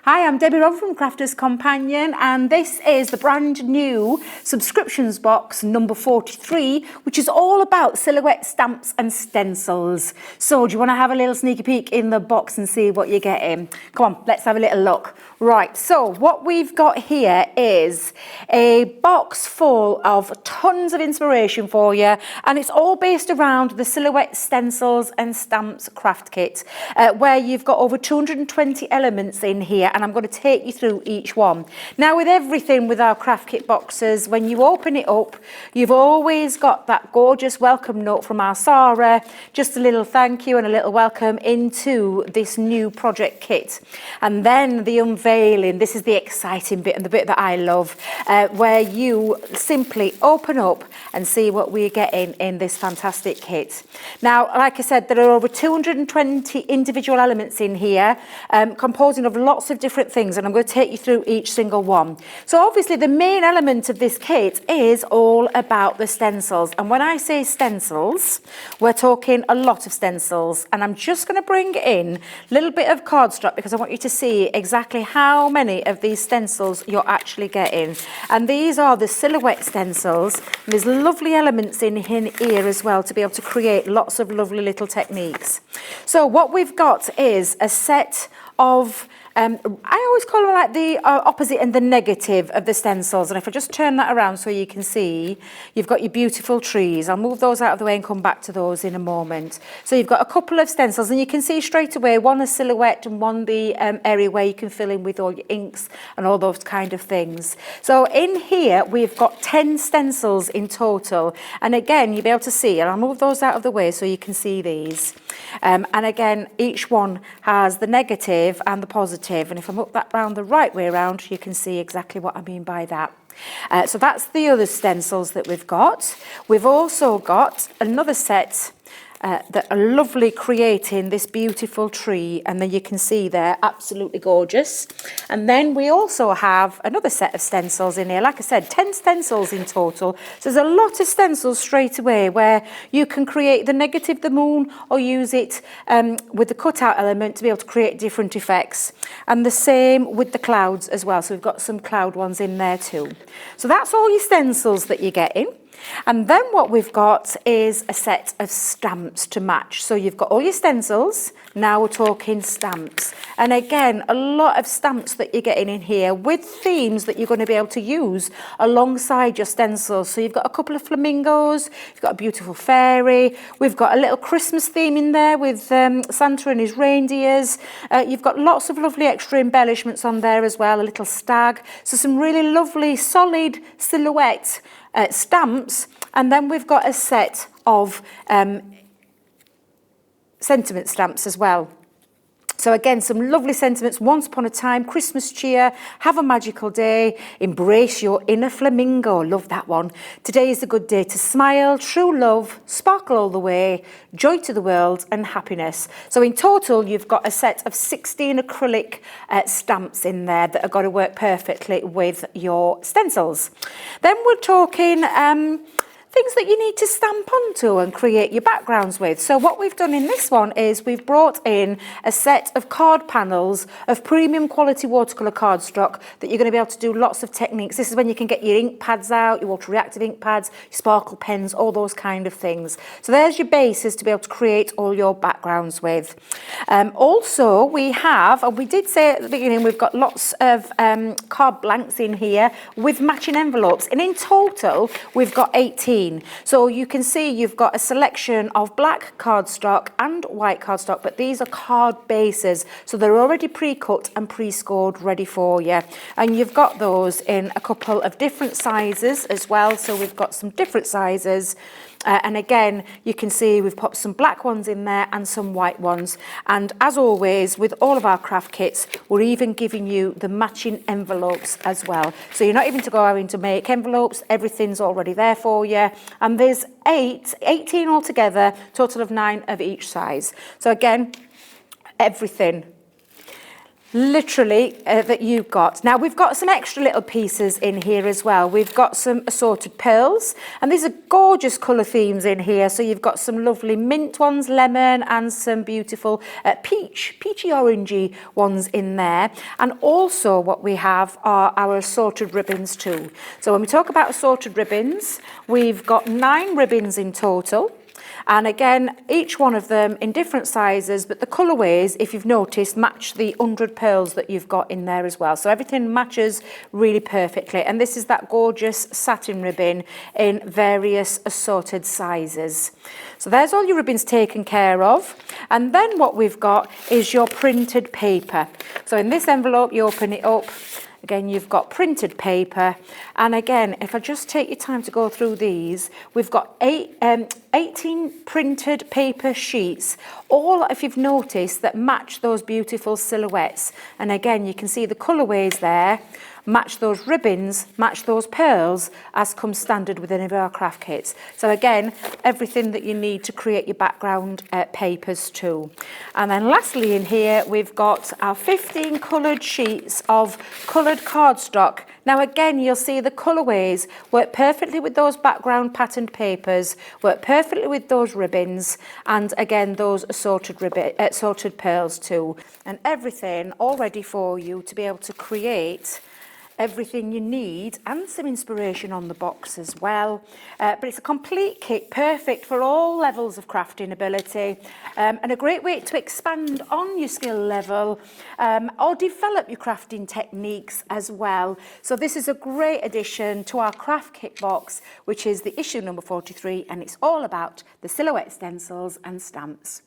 Hi, I'm Debbie Rob from Crafter's Companion, and this is the brand new subscriptions box number 43, which is all about silhouette stamps and stencils. So do you want to have a little sneaky peek in the box and see what you're getting? Come on, let's have a little look. Right, so what we've got here is a box full of tons of inspiration for you, and it's all based around the silhouette stencils and stamps craft kit, where you've got over 220 elements in here, and I'm going to take you through each one. Now, with everything with our craft kit boxes, when you open it up, you've always got that gorgeous welcome note from our Sarah, just a little thank you and a little welcome into this new project kit. And then the unveiling, this is the exciting bit and the bit that I love, where you simply open up and see what we're getting in this fantastic kit. Now, like I said, there are over 220 individual elements in here, composing of lots of different things, and I'm going to take you through each single one. So obviously the main element of this kit is all about the stencils, and when I say stencils, we're talking a lot of stencils, and I'm just going to bring in a little bit of cardstock because I want you to see exactly how many of these stencils you're actually getting. And these are the silhouette stencils, and there's lovely elements in here as well to be able to create lots of lovely little techniques. So what we've got is a set of I always call them like the opposite and the negative of the stencils. And if I just turn that around so you can see, you've got your beautiful trees. I'll move those out of the way and come back to those in a moment. So you've got a couple of stencils, and you can see straight away, one a silhouette and one the area where you can fill in with all your inks and all those kind of things. So in here, we've got 10 stencils in total. And again, you'll be able to see, and I'll move those out of the way so you can see these. And again, each one has the negative and the positive. And if I move that round the right way around, you can see exactly what I mean by that. So that's the other stencils that we've got. We've also got another set that are lovely, creating this beautiful tree, and then you can see they're absolutely gorgeous. And then we also have another set of stencils in here. Like I said, 10 stencils in total. So there's a lot of stencils straight away where you can create the negative, the moon, or use it with the cutout element to be able to create different effects. And the same with the clouds as well. So we've got some cloud ones in there too. So that's all your stencils that you're getting. And then what we've got is a set of stamps to match. So you've got all your stencils, now we're talking stamps. And again, a lot of stamps that you're getting in here with themes that you're going to be able to use alongside your stencils. So you've got a couple of flamingos, you've got a beautiful fairy, we've got a little Christmas theme in there with Santa and his reindeers. You've got lots of lovely extra embellishments on there as well, a little stag. So some really lovely solid silhouette stamps, and then we've got a set of sentiment stamps as well. So again, some lovely sentiments. Once upon a time, Christmas cheer, have a magical day, embrace your inner flamingo. Love that one. Today is a good day to smile, true love, sparkle all the way, joy to the world, and happiness. So in total, you've got a set of 16 acrylic stamps in there that are going to work perfectly with your stencils. Then we're talking things that you need to stamp onto and create your backgrounds with. So what we've done in this one is we've brought in a set of card panels of premium quality watercolour cardstock that you're going to be able to do lots of techniques. This is when you can get your ink pads out, your water reactive ink pads, your sparkle pens, all those kind of things. So there's your basis to be able to create all your backgrounds with. Also, we have, and we did say at the beginning, we've got lots of card blanks in here with matching envelopes. And in total, we've got 18. So you can see you've got a selection of black cardstock and white cardstock, but these are card bases. So they're already pre-cut and pre-scored ready for you. And you've got those in a couple of different sizes as well. So we've got some different sizes. And again, you can see we've popped some black ones in there and some white ones. And as always, with all of our craft kits, we're even giving you the matching envelopes as well. So you're not even to go having to make envelopes. Everything's already there for you. And there's 18 altogether, total of 9 of each size. So again, everything. literally that you've got. Now we've got some extra little pieces in here as well. We've got some assorted pearls, and these are gorgeous colour themes in here. So you've got some lovely mint ones, lemon, and some beautiful peachy orangey ones in there. And also what we have are our assorted ribbons too. So when we talk about assorted ribbons, we've got 9 ribbons in total. And again, each one of them in different sizes, but the colourways, if you've noticed, match the 100 pearls that you've got in there as well. So everything matches really perfectly. And this is that gorgeous satin ribbon in various assorted sizes. So there's all your ribbons taken care of. And then what we've got is your printed paper. So in this envelope, you open it up. Again, you've got printed paper. And again, if I just take your time to go through these, we've got 18 printed paper sheets, all, if you've noticed, that match those beautiful silhouettes. And again, you can see the colourways there, match those ribbons, match those pearls, as comes standard with any of our craft kits. So again, everything that you need to create your background papers too. And then lastly in here, we've got our 15 coloured sheets of coloured cardstock. Now again, you'll see the colourways work perfectly with those background patterned papers, work perfectly with those ribbons, and again, those assorted pearls too. And everything all ready for you to be able to create everything you need, and some inspiration on the box as well. But it's a complete kit, perfect for all levels of crafting ability, and a great way to expand on your skill level or develop your crafting techniques as well. So this is a great addition to our craft kit box, which is the issue number 43, and it's all about the silhouette stencils and stamps.